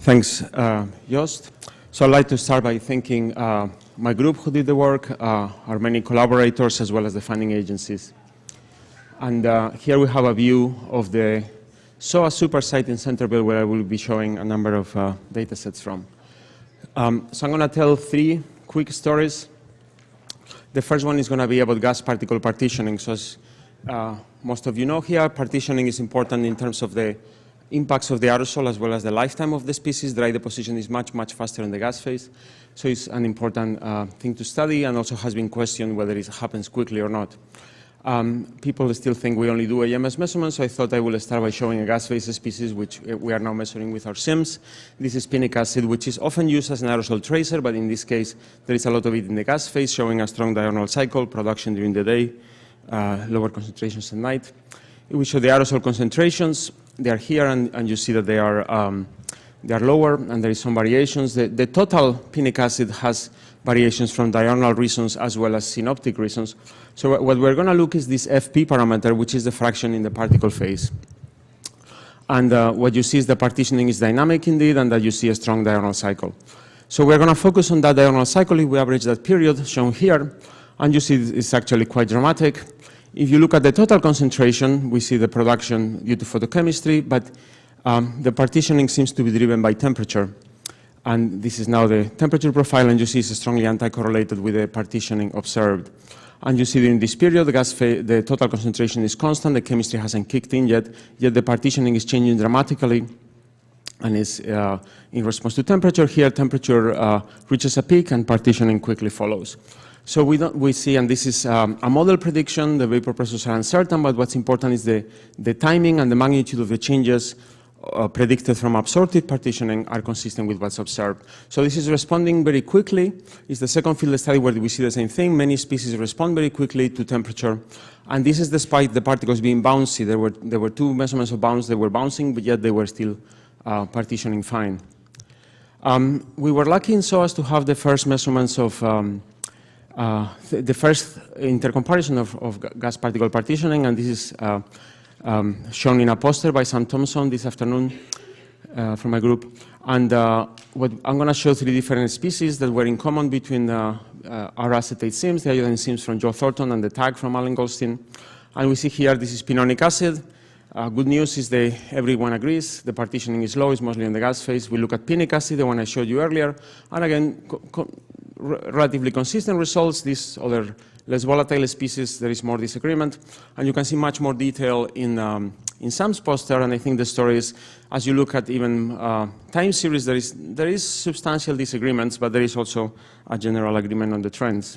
Thanks, Jost. So I'd like to start by thanking my group who did the work, our many collaborators, as well as the funding agencies. And here we have a view of the SOA super site in Centerville, where I will be showing a number of data sets from. So I'm going to tell 3 quick stories. The first one is going to be about gas particle partitioning. So as most of you know here, partitioning is important in terms of the impacts of the aerosol as well as the lifetime of the species. Dry deposition is much, much faster in the gas phase. So it's an important thing to study, and also has been questioned whether it happens quickly or not. People still think we only do AMS measurements, so I thought I will start by showing a gas phase species which we are now measuring with our SIMS. This is pinic acid, which is often used as an aerosol tracer, but in this case there is a lot of it in the gas phase, showing a strong diurnal cycle, production during the day, lower concentrations at night. We show the aerosol concentrations. They are here, and you see that they are lower, and there is some variations. The total pinic acid has variations from diurnal reasons as well as synoptic reasons. So what we're going to look is this FP parameter, which is the fraction in the particle phase. And what you see is the partitioning is dynamic indeed, and that you see a strong diurnal cycle. So we're going to focus on that diurnal cycle. If we average that period shown here, and you see it's actually quite dramatic. If you look at the total concentration, we see the production due to photochemistry, but the partitioning seems to be driven by temperature. And this is now the temperature profile, and you see it's strongly anti-correlated with the partitioning observed. And you see during this period, the total concentration is constant, the chemistry hasn't kicked in yet the partitioning is changing dramatically, and is in response to temperature. Here, temperature reaches a peak, and partitioning quickly follows. So we see, and this is a model prediction, the vapor pressures are uncertain, but what's important is the timing and the magnitude of the changes predicted from absorptive partitioning are consistent with what's observed. So this is responding very quickly. It's the second field study where we see the same thing. Many species respond very quickly to temperature. And this is despite the particles being bouncy. There were 2 measurements of bounce. They were bouncing, but yet they were still partitioning fine. We were lucky in SOAS to have the first measurements of the first intercomparison of gas particle partitioning, and this is shown in a poster by Sam Thompson this afternoon from my group. And what I'm going to show 3 different species that were in common between our acetate SIMS, the iodine SIMS from Joe Thornton, and the tag from Alan Goldstein. And we see here this is pinonic acid. Good news is everyone agrees the partitioning is low, it's mostly in the gas phase. We look at pinic acid, the one I showed you earlier, and again, relatively consistent results. These other less volatile species, there is more disagreement, and you can see much more detail in Sam's poster. And I think the story is, as you look at even time series, there is substantial disagreements, but there is also a general agreement on the trends.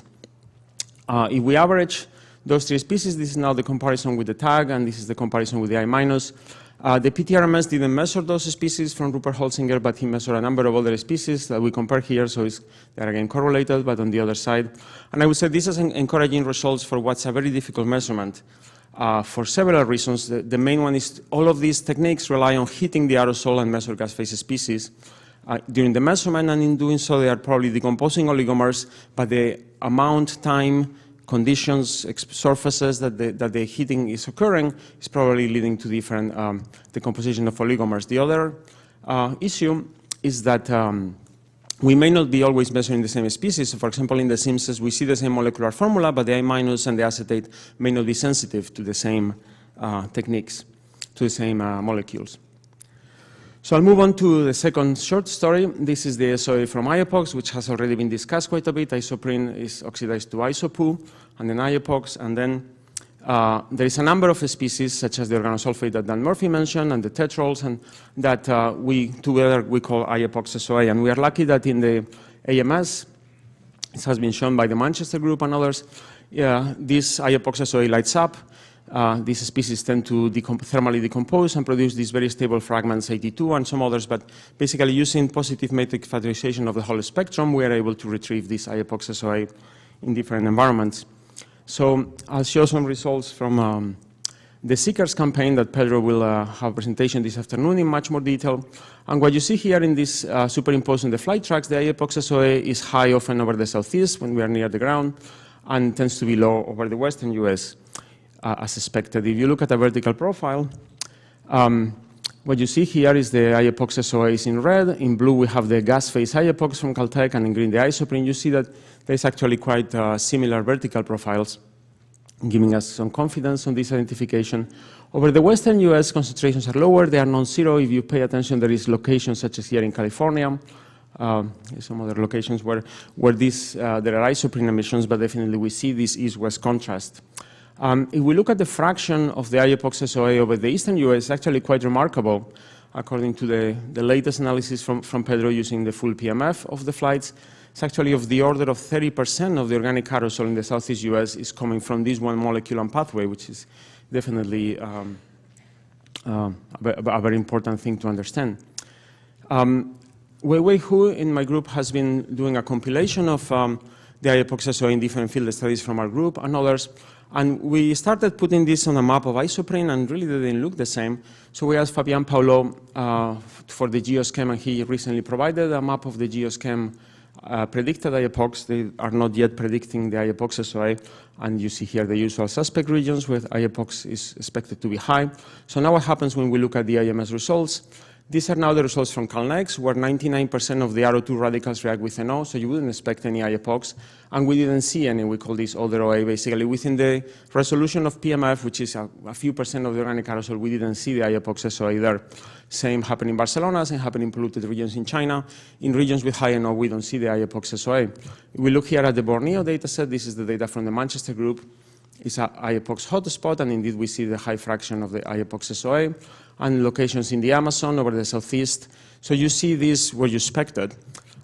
If we average those 3 species, this is now the comparison with the tag, and this is the comparison with the I-. The PTRMS didn't measure those species from Rupert Holzinger, but he measured a number of other species that we compare here, so they're again correlated, but on the other side. And I would say this is encouraging results for what's a very difficult measurement for several reasons. The main one is all of these techniques rely on heating the aerosol and measure gas phase species during the measurement, and in doing so they are probably decomposing oligomers, but the amount, time, conditions, surfaces that the heating is occurring is probably leading to different decomposition of oligomers. The other issue is that we may not be always measuring the same species. So for example, in the SIMSes, we see the same molecular formula, but the I- and the acetate may not be sensitive to the same techniques, to the same molecules. So I'll move on to the second short story. This is the SOA from IEPOX, which has already been discussed quite a bit. Isoprene is oxidized to isopoo, and then IEPOX, and then there is a number of species, such as the organosulfate that Dan Murphy mentioned, and the tetrols, and that together we call IEPOX-SOA. And we are lucky that in the AMS, it has been shown by the Manchester group and others, this IEPOX-SOA lights up. These species tend to thermally decompose and produce these very stable fragments, 82 and some others, but basically using positive matrix factorization of the whole spectrum, we are able to retrieve this IEPOX-SOA in different environments. So I'll show some results from the Seekers campaign that Pedro will have a presentation this afternoon in much more detail. And what you see here in this superimposed on the flight tracks, the IEPOX-SOA is high often over the southeast when we are near the ground, and tends to be low over the western US. As expected. If you look at a vertical profile, What you see here is the IEPOX-SOA is in red. In blue, we have the gas phase IEPOX from Caltech, and in green, the isoprene. You see that there's actually quite similar vertical profiles, giving us some confidence on this identification. Over the western US, concentrations are lower. They are non-zero. If you pay attention, there is locations such as here in California, some other locations where there are isoprene emissions, but definitely we see this east-west contrast. If we look at the fraction of the IEPOX-SOA over the eastern US, it's actually quite remarkable. According to the latest analysis from Pedro using the full PMF of the flights, it's actually of the order of 30% of the organic aerosol in the Southeast US is coming from this one molecule and pathway, which is definitely a very important thing to understand. Wei Hu in my group has been doing a compilation of the IEPOX-SOA in different field studies from our group and others. And we started putting this on a map of isoprene, and really they didn't look the same. So we asked Fabian Paulo for the geoschem, and he recently provided a map of the geoschem predicted IEPOX. They are not yet predicting the IEPOX-SOA, and you see here the usual suspect regions where IEPOX is expected to be high. So now what happens when we look at the IMS results? These are now the results from CalNex, where 99% of the RO2 radicals react with NO, so you wouldn't expect any IEPOX, and we didn't see any. We call this other OA. Basically, within the resolution of PMF, which is a few percent of the organic aerosol, we didn't see the IEPOX-SOA there. Same happened in Barcelona, same happened in polluted regions in China. In regions with high NO, we don't see the IEPOX-SOA. If we look here at the Borneo data set, this is the data from the Manchester group. It's an IEPOX hotspot, and indeed we see the high fraction of the IEPOX-SOA, and locations in the Amazon over the southeast. So you see this where you expected.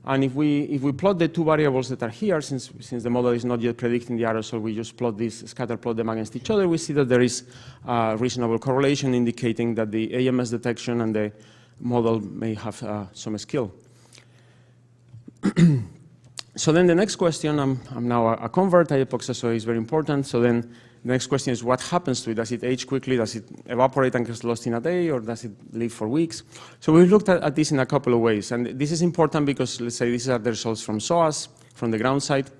And if we plot the two variables that are here, since the model is not yet predicting the aerosol, we just plot this, scatter plot them against each other, we see that there is a reasonable correlation indicating that the AMS detection and the model may have some skill. So then the next question, I'm now a convert, IEPOX-SOA is very important. So then the next question is what happens to it? Does it age quickly? Does it evaporate and get lost in a day, or does it live for weeks? So we've looked at this in a couple of ways. And this is important because, let's say, these are the results from SOAS, from the ground side.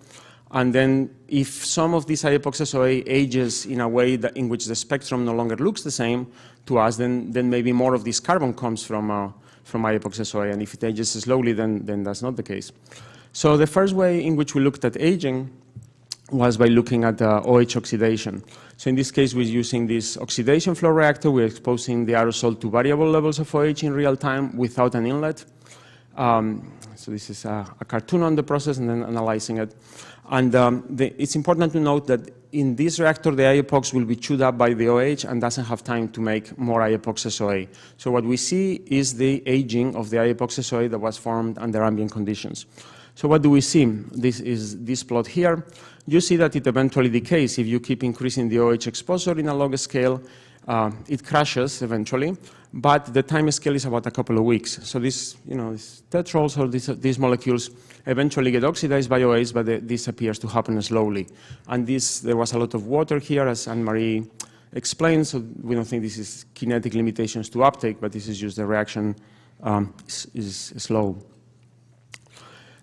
And then if some of this IEPOX-SOA ages in a way that in which the spectrum no longer looks the same to us, then maybe more of this carbon comes from IEPOX-SOA. And if it ages slowly, then that's not the case. So the first way in which we looked at aging was by looking at OH oxidation. So in this case, we're using this oxidation flow reactor. We're exposing the aerosol to variable levels of OH in real time without an inlet. So this is a cartoon on the process and then analyzing it. And it's important to note that in this reactor, the IEPOX will be chewed up by the OH and doesn't have time to make more IEPOX-SOA. So what we see is the aging of the IEPOX-SOA that was formed under ambient conditions. So what do we see? This is this plot here. You see that it eventually decays. If you keep increasing the OH exposure in a log scale, it crashes eventually, but the time scale is about a couple of weeks. So these tetrols or these molecules eventually get oxidized by OH, but this appears to happen slowly. And there was a lot of water here, as Anne-Marie explained, so we don't think this is kinetic limitations to uptake, but this is just the reaction is slow.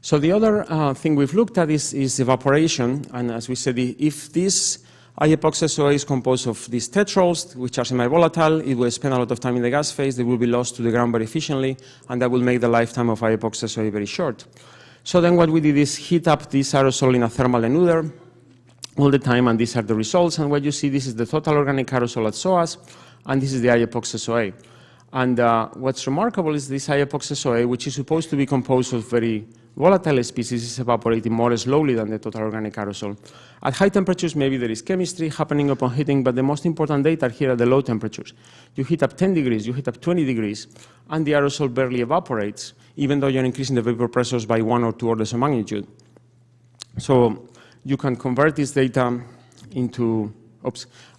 So the other thing we've looked at is evaporation, and as we said, if this IEPOX-SOA is composed of these tetrols, which are semi-volatile, it will spend a lot of time in the gas phase, they will be lost to the ground very efficiently, and that will make the lifetime of IEPOX-SOA very short. So then what we did is heat up this aerosol in a thermal denuder all the time, and these are the results, and what you see, this is the total organic aerosol at SOAS, and this is the IEPOX-SOA. And what's remarkable is this IEPOX-SOA, which is supposed to be composed of very volatile species, is evaporating more slowly than the total organic aerosol. At high temperatures, maybe there is chemistry happening upon heating, but the most important data are here at the low temperatures. You heat up 10 degrees, you heat up 20 degrees, and the aerosol barely evaporates, even though you're increasing the vapor pressures by 1 or 2 orders of magnitude. So you can convert this data into,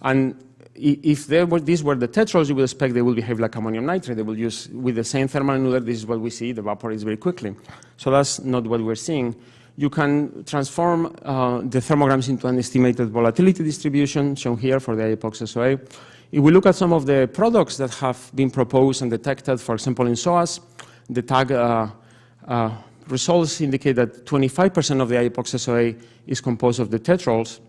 and if these were the tetrols, you would expect they will behave like ammonium nitrate. They will use, with the same thermal denuder, this is what we see, it evaporates very quickly. So that's not what we're seeing. You can transform the thermograms into an estimated volatility distribution, shown here for the IEPOX-SOA. If we look at some of the products that have been proposed and detected, for example, in SOAS, the tag results indicate that 25% of the IEPOX-SOA is composed of the tetrols.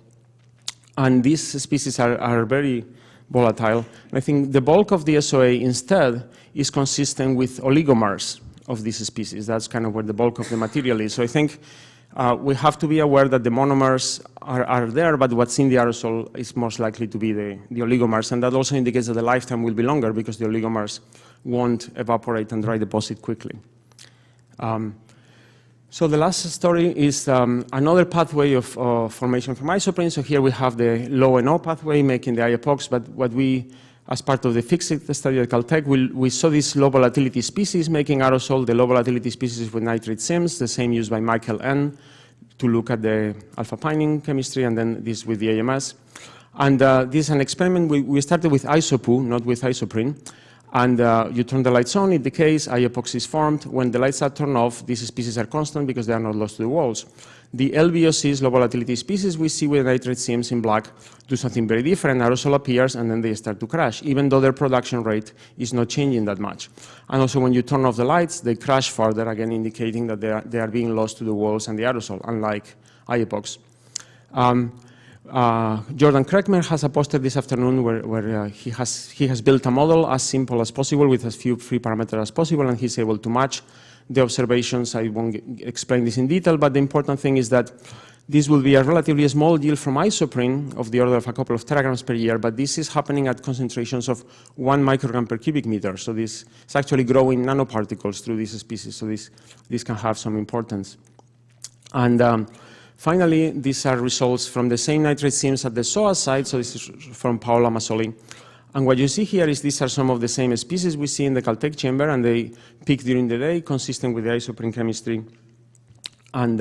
And these species are very, volatile. And I think the bulk of the SOA instead is consistent with oligomers of this species. That's kind of where the bulk of the material is. So I think we have to be aware that the monomers are there, but what's in the aerosol is most likely to be the oligomers. And that also indicates that the lifetime will be longer because the oligomers won't evaporate and dry deposit quickly. So the last story is another pathway of formation from isoprene. So here we have the low NO pathway making the IEPOX, but what we, as part of the FIXIT study at Caltech, we saw this low volatility species making aerosol, the low volatility species with nitrate SIMS, the same used by Michael N. to look at the alpha-pinene chemistry, and then this with the AMS. And this is an experiment. We started with isopoo, not with isoprene. And you turn the lights on, it decays, IEPOX is formed. When the lights are turned off, these species are constant because they are not lost to the walls. The LVOCs, low volatility species, we see with nitrate SIMS in black do something very different. Aerosol appears, and then they start to crash, even though their production rate is not changing that much. And also when you turn off the lights, they crash further, again indicating that they are being lost to the walls and the aerosol, unlike IEPOX. Jordan Kreckmer has a poster this afternoon where he has built a model as simple as possible with as few free parameters as possible, and he's able to match the observations. I won't explain this in detail, but the important thing is that this will be a relatively small yield from isoprene of the order of a couple of teragrams per year, but this is happening at concentrations of 1 microgram per cubic meter. So this is actually growing nanoparticles through this species, so this can have some importance. And finally, these are results from the same nitrate SIMS at the SOA site, so this is from Paulo Massoli. And what you see here is these are some of the same species we see in the Caltech chamber, and they peak during the day, consistent with the isoprene chemistry. And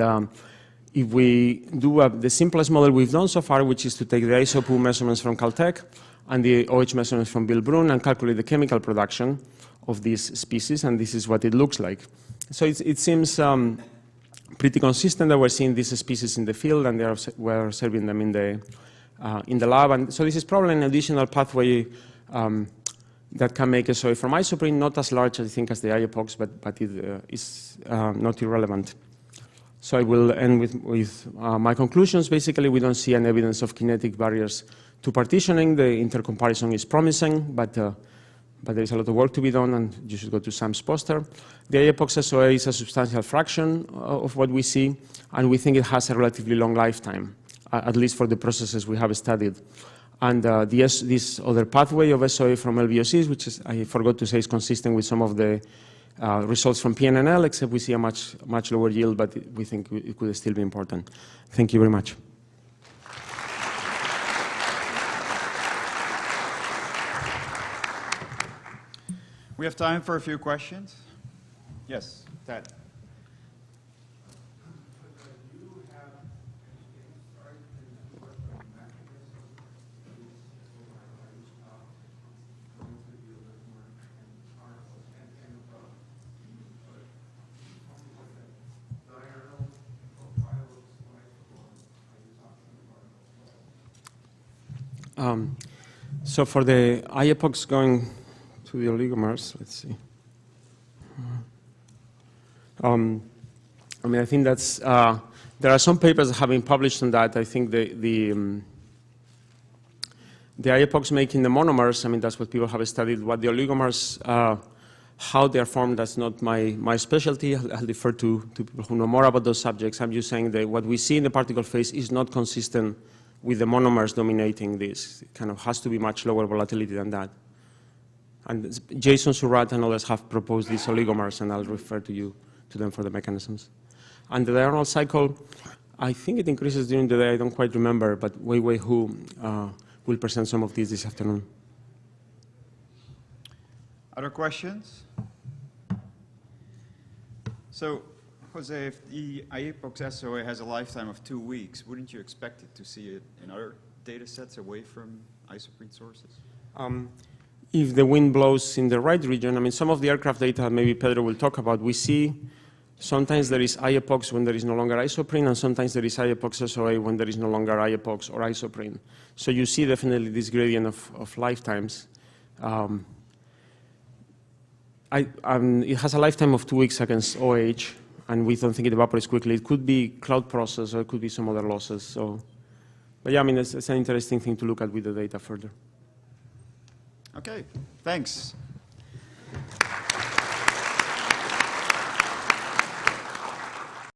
if we do the simplest model we've done so far, which is to take the isopoo measurements from Caltech and the OH measurements from Bill Brune and calculate the chemical production of these species, and this is what it looks like. So it seems pretty consistent that we're seeing these species in the field, and we're observing them in the lab. And so this is probably an additional pathway that can make SOA from isoprene, not as large, I think, as the IEPOX, but it is not irrelevant. So I will end with my conclusions. Basically, we don't see an evidence of kinetic barriers to partitioning. The intercomparison is promising, but there is a lot of work to be done, and you should go to Sam's poster. The IEPOX-SOA is a substantial fraction of what we see, and we think it has a relatively long lifetime, at least for the processes we have studied. And this other pathway of SOA from LVOCs, which is, I forgot to say, is consistent with some of the results from PNNL, except we see a much lower yield, but we think it could still be important. Thank you very much. We have time for a few questions. Yes, Ted. So for the IEPOX going to the oligomers, let's see. I mean, I think that's, there are some papers that have been published on that. I think the IEPOX making the monomers, I mean, that's what people have studied. What the oligomers, how they are formed, that's not my specialty. I'll defer to people who know more about those subjects. I'm just saying that what we see in the particle phase is not consistent with the monomers dominating this. It kind of has to be much lower volatility than that. And Jason Surratt and others have proposed these oligomers, and I'll refer to them for the mechanisms. And the diurnal cycle, I think it increases during the day. I don't quite remember, but Wei Wei Hu will present some of these this afternoon. Other questions? So, Jose, if the IEPOX-SOA has a lifetime of 2 weeks, wouldn't you expect it to see it in other data sets away from isoprene sources? If the wind blows in the right region, I mean, some of the aircraft data, maybe Pedro will talk about, we see sometimes there is IEPOX when there is no longer isoprene, and sometimes there is IEPOX-SOA when there is no longer IEPOX or isoprene. So you see definitely this gradient of lifetimes. It has a lifetime of 2 weeks against OH, and we don't think it evaporates quickly. It could be cloud process, or it could be some other losses. So, but yeah, I mean, it's an interesting thing to look at with the data further. Okay, thanks.